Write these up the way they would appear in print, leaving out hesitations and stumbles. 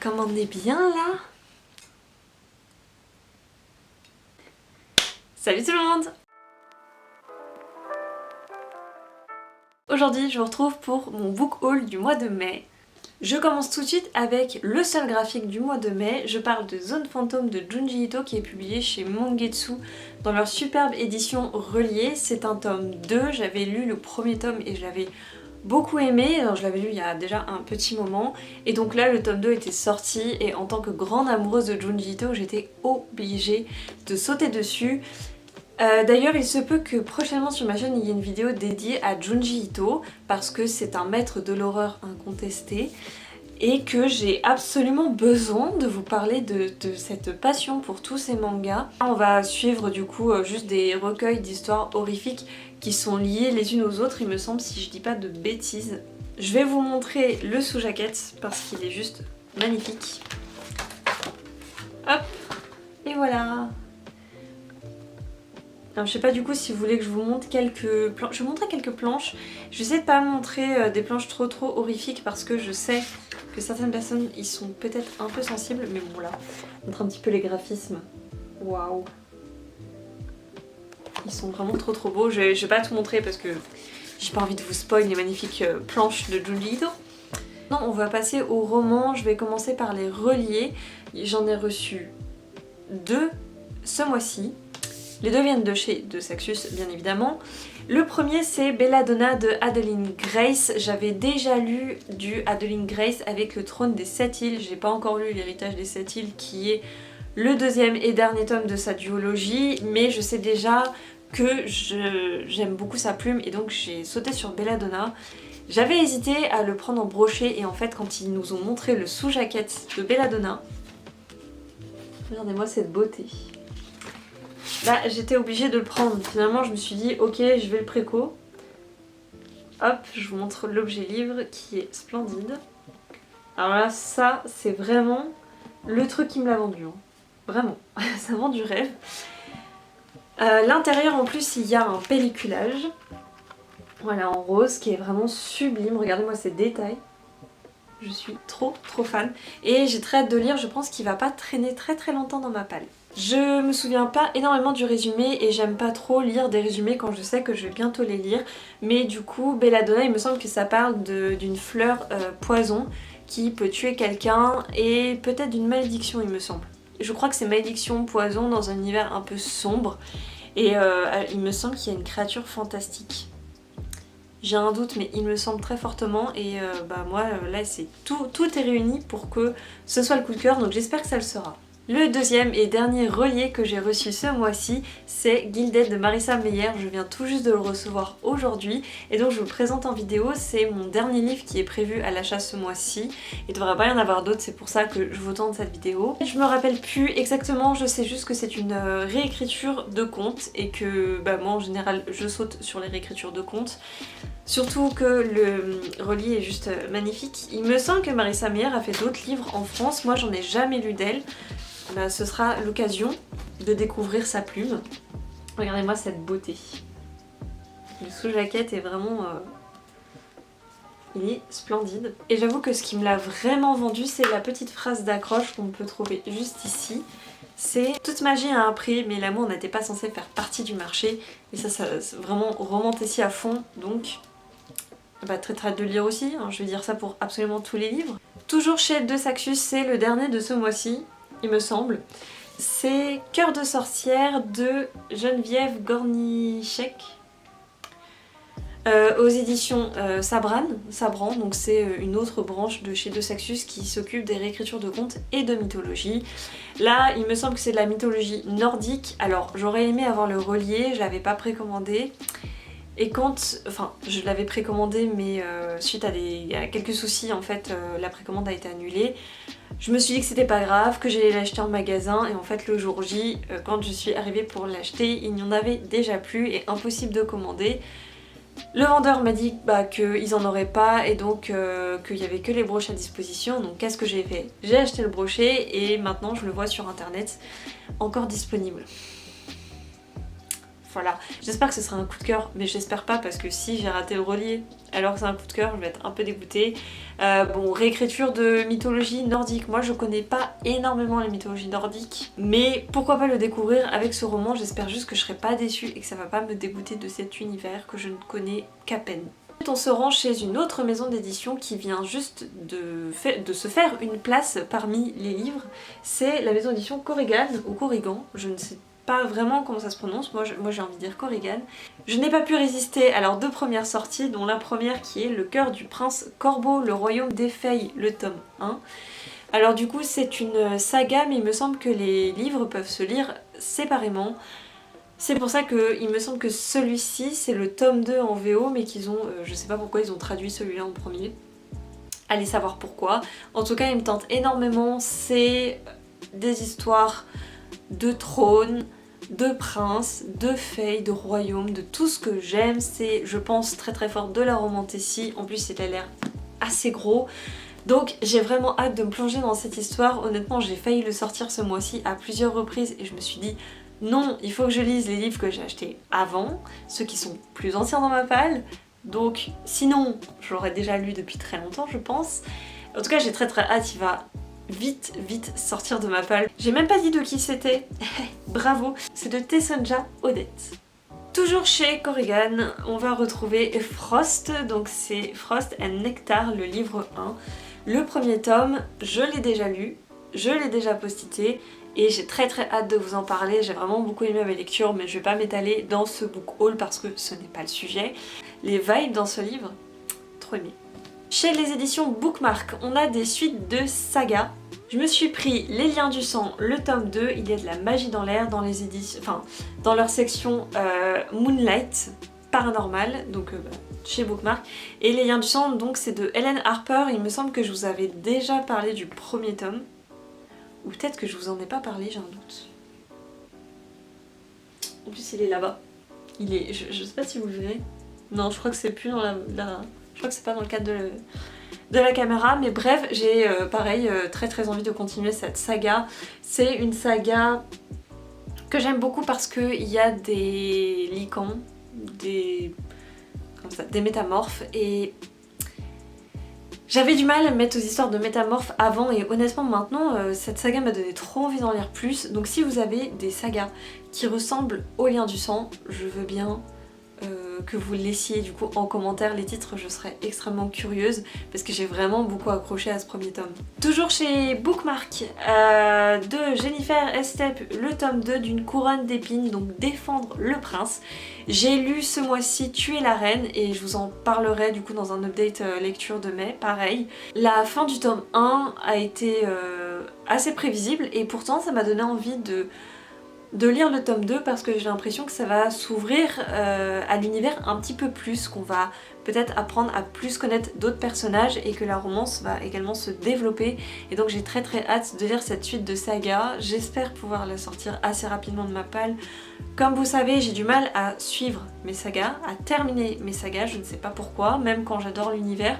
comme on est bien là. Salut tout le monde! Aujourd'hui je vous retrouve pour mon book haul du mois de mai. Je commence tout de suite avec le seul graphique du mois de mai. Je parle de Zone Fantôme de Junji Ito qui est publié chez Mangetsu dans leur superbe édition reliée. C'est un tome 2, j'avais lu le premier tome et je l'avais beaucoup aimé. Alors je l'avais lu il y a déjà un petit moment et donc là le tome 2 était sorti et en tant que grande amoureuse de Junji Ito j'étais obligée de sauter dessus. D'ailleurs il se peut que prochainement sur ma chaîne il y ait une vidéo dédiée à Junji Ito parce que c'est un maître de l'horreur incontesté et que j'ai absolument besoin de vous parler de cette passion pour tous ces mangas. On va suivre du coup juste des recueils d'histoires horrifiques qui sont liées les unes aux autres il me semble, si je dis pas de bêtises. Je vais vous montrer le sous-jaquette parce qu'il est juste magnifique. Hop, et voilà. Alors, je sais pas du coup si vous voulez que je vous montre quelques planches. Je vais vous montrer quelques planches. Je vais essayer de pas montrer des planches trop horrifiques parce que je sais que certaines personnes y sont peut-être un peu sensibles. Mais bon là, je montre un petit peu les graphismes. Waouh! Ils sont vraiment trop beaux. Je vais pas tout montrer parce que j'ai pas envie de vous spoil les magnifiques planches de Junji Ito. Non, on va passer au roman. Je vais commencer par les reliés. J'en ai reçu 2 ce mois-ci. Les 2 viennent de chez De Saxus, bien évidemment. Le premier, c'est Belladonna de Adeline Grace. J'avais déjà lu du Adeline Grace avec le Trône des 7 îles. J'ai pas encore lu L'Héritage des 7 îles, qui est le 2e et dernier tome de sa duologie, mais je sais déjà que j'aime beaucoup sa plume et donc j'ai sauté sur Belladonna. J'avais hésité à le prendre en brochet et en fait, quand ils nous ont montré le sous-jaquette de Belladonna, regardez-moi cette beauté. Là j'étais obligée de le prendre, finalement je me suis dit ok je vais le préco. Hop, je vous montre l'objet livre qui est splendide. Alors là ça c'est vraiment le truc qui me l'a vendu, hein. Vraiment, ça vend du rêve. L'intérieur en plus il y a un pelliculage, voilà en rose qui est vraiment sublime, regardez-moi ces détails. Je suis trop fan et j'ai très hâte de lire, je pense qu'il va pas traîner très longtemps dans ma palle. Je me souviens pas énormément du résumé et j'aime pas trop lire des résumés quand je sais que je vais bientôt les lire. Mais du coup, Belladonna, il me semble que ça parle d'une fleur poison qui peut tuer quelqu'un et peut-être d'une malédiction il me semble. Je crois que c'est malédiction, poison dans un univers un peu sombre et il me semble qu'il y a une créature fantastique. J'ai un doute mais il me semble très fortement et moi là c'est tout est réuni pour que ce soit le coup de cœur donc j'espère que ça le sera. Le deuxième et dernier relié que j'ai reçu ce mois-ci, c'est Gilded de Marissa Meyer. Je viens tout juste de le recevoir aujourd'hui et donc je vous le présente en vidéo. C'est mon dernier livre qui est prévu à l'achat ce mois-ci. Il devrait pas y en avoir d'autres, c'est pour ça que je vous tente cette vidéo. Je me rappelle plus exactement, je sais juste que c'est une réécriture de contes et que moi en général je saute sur les réécritures de contes. Surtout que le relié est juste magnifique. Il me semble que Marissa Meyer a fait d'autres livres en France, moi j'en ai jamais lu d'elle. Ce sera l'occasion de découvrir sa plume. Regardez-moi cette beauté. Le sous-jaquette est vraiment... il est splendide. Et j'avoue que ce qui me l'a vraiment vendu, c'est la petite phrase d'accroche qu'on peut trouver juste ici. C'est « Toute magie a un prix, mais l'amour n'était pas censé faire partie du marché. » Et ça vraiment remonte ici à fond, donc... très hâte de lire aussi, hein, je vais dire ça pour absolument tous les livres. Toujours chez De Saxus, c'est le dernier de ce mois-ci, il me semble. C'est Cœur de sorcière de Geneviève Gornichek aux éditions Sabran, donc c'est une autre branche de chez De Saxus qui s'occupe des réécritures de contes et de mythologie. Là, il me semble que c'est de la mythologie nordique, alors j'aurais aimé avoir le relié, je l'avais pas précommandé. Et je l'avais précommandé mais suite à quelques soucis en fait la précommande a été annulée. Je me suis dit que c'était pas grave, que j'allais l'acheter en magasin et en fait le jour J, quand je suis arrivée pour l'acheter, il n'y en avait déjà plus et impossible de commander. Le vendeur m'a dit qu'ils en auraient pas et donc qu'il y avait que les broches à disposition, donc qu'est-ce que j'ai fait? J'ai acheté le brochet et maintenant je le vois sur internet, encore disponible. voilà, j'espère que ce sera un coup de cœur, mais j'espère pas parce que si j'ai raté le relier alors que c'est un coup de cœur, je vais être un peu dégoûtée. Bon, réécriture de mythologie nordique, moi je connais pas énormément les mythologies nordiques, mais pourquoi pas le découvrir avec ce roman, j'espère juste que je serai pas déçue et que ça va pas me dégoûter de cet univers que je ne connais qu'à peine. On se rend chez une autre maison d'édition qui vient juste de se faire une place parmi les livres. C'est la maison d'édition Corrigan ou Corrigan, je ne sais pas vraiment comment ça se prononce, moi j'ai envie de dire Corrigan. Je n'ai pas pu résister à leurs deux premières sorties, dont la première qui est Le cœur du prince Corbeau, le royaume des fées, le tome 1. Alors du coup c'est une saga, mais il me semble que les livres peuvent se lire séparément. C'est pour ça qu'il me semble que celui-ci c'est le tome 2 en VO, mais qu'ils ont, je sais pas pourquoi ils ont traduit celui-là en premier. Allez savoir pourquoi. En tout cas il me tente énormément, c'est des histoires de trône, de princes, de fées, de royaumes, de tout ce que j'aime. C'est, je pense, très très fort de la romantécie. En plus il a l'air assez gros. Donc j'ai vraiment hâte de me plonger dans cette histoire. Honnêtement j'ai failli le sortir ce mois-ci à plusieurs reprises et je me suis dit non, il faut que je lise les livres que j'ai achetés avant, ceux qui sont plus anciens dans ma palle. Donc sinon je l'aurais déjà lu depuis très longtemps je pense. En tout cas j'ai très hâte, il va vite sortir de ma palle. J'ai même pas dit de qui c'était. Bravo, c'est de Tessonja Odette. Toujours chez Corrigan, on va retrouver Frost, donc c'est Frost and Nectar, le livre 1. Le premier tome, je l'ai déjà lu, je l'ai déjà postité et j'ai très hâte de vous en parler. J'ai vraiment beaucoup aimé ma lecture, mais je vais pas m'étaler dans ce book haul parce que ce n'est pas le sujet. Les vibes dans ce livre, trop aimé. Chez les éditions Bookmark, on a des suites de sagas. Je me suis pris Les Liens du Sang, le tome 2, il y a de la magie dans l'air dans les éditions, enfin dans leur section Moonlight, paranormal, donc chez Bookmark. Et Les Liens du Sang, donc c'est de Helen Harper, il me semble que je vous avais déjà parlé du premier tome. Ou peut-être que je vous en ai pas parlé, j'ai un doute. En plus il est là-bas. Il est, je sais pas si vous le verrez. Non, je crois que c'est plus dans je crois que c'est pas dans le cadre de la caméra, mais bref, j'ai pareil très envie de continuer cette saga. C'est une saga que j'aime beaucoup parce qu'il y a des lycans, des métamorphes, et j'avais du mal à me mettre aux histoires de métamorphes avant, et honnêtement maintenant cette saga m'a donné trop envie d'en lire plus. Donc si vous avez des sagas qui ressemblent aux Liens du Sang, je veux bien que vous laissiez du coup en commentaire les titres, je serais extrêmement curieuse parce que j'ai vraiment beaucoup accroché à ce premier tome. Toujours chez Bookmark, de Jennifer Estep, le tome 2 d'une couronne d'épines, donc Défendre le prince. J'ai lu ce mois-ci Tuer la reine et je vous en parlerai du coup dans un update lecture de mai, pareil. La fin du tome 1 a été assez prévisible et pourtant ça m'a donné envie de lire le tome 2 parce que j'ai l'impression que ça va s'ouvrir à l'univers un petit peu plus, qu'on va peut-être apprendre à plus connaître d'autres personnages et que la romance va également se développer. Et donc j'ai très hâte de lire cette suite de saga. J'espère pouvoir la sortir assez rapidement de ma palle. Comme vous savez, j'ai du mal à suivre mes sagas, à terminer mes sagas, je ne sais pas pourquoi, même quand j'adore l'univers.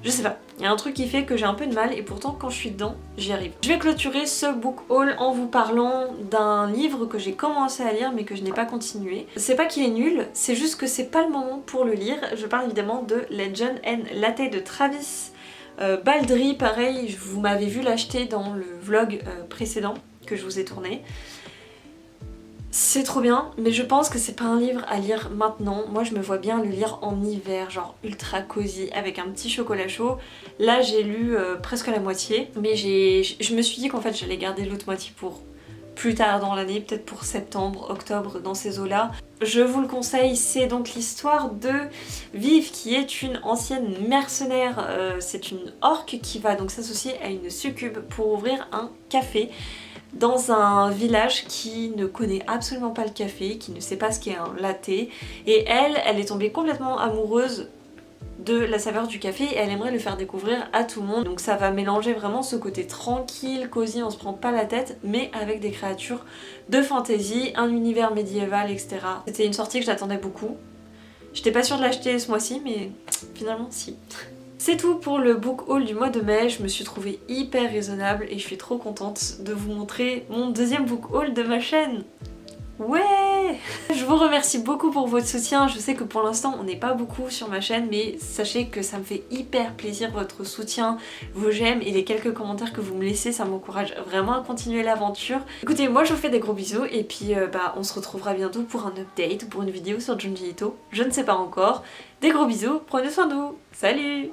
Je sais pas, il y a un truc qui fait que j'ai un peu de mal et pourtant quand je suis dedans, j'y arrive. Je vais clôturer ce book haul en vous parlant d'un livre que j'ai commencé à lire mais que je n'ai pas continué. C'est pas qu'il est nul, c'est juste que c'est pas le moment pour le lire. Je parle évidemment de Legend and Latte de Travis Baldree. Pareil, vous m'avez vu l'acheter dans le vlog précédent que je vous ai tourné. C'est trop bien, mais je pense que c'est pas un livre à lire maintenant. Moi je me vois bien le lire en hiver, genre ultra cosy, avec un petit chocolat chaud. Là j'ai lu presque la moitié, mais je me suis dit qu'en fait j'allais garder l'autre moitié pour plus tard dans l'année, peut-être pour septembre, octobre, dans ces eaux-là. Je vous le conseille, c'est donc l'histoire de Viv qui est une ancienne mercenaire. C'est une orque qui va donc s'associer à une succube pour ouvrir un café dans un village qui ne connaît absolument pas le café, qui ne sait pas ce qu'est un latte, et elle est tombée complètement amoureuse de la saveur du café et elle aimerait le faire découvrir à tout le monde. Donc ça va mélanger vraiment ce côté tranquille, cosy, on se prend pas la tête, mais avec des créatures de fantasy, un univers médiéval, etc. C'était une sortie que j'attendais beaucoup. J'étais pas sûre de l'acheter ce mois-ci, mais finalement si. C'est tout pour le book haul du mois de mai, je me suis trouvée hyper raisonnable et je suis trop contente de vous montrer mon deuxième book haul de ma chaîne. Ouais! Je vous remercie beaucoup pour votre soutien. Je sais que pour l'instant on n'est pas beaucoup sur ma chaîne, mais sachez que ça me fait hyper plaisir votre soutien, vos j'aime et les quelques commentaires que vous me laissez, ça m'encourage vraiment à continuer l'aventure. Écoutez, moi je vous fais des gros bisous et puis on se retrouvera bientôt pour un update ou pour une vidéo sur Junji Ito. Je ne sais pas encore. Des gros bisous, prenez soin de vous. Salut!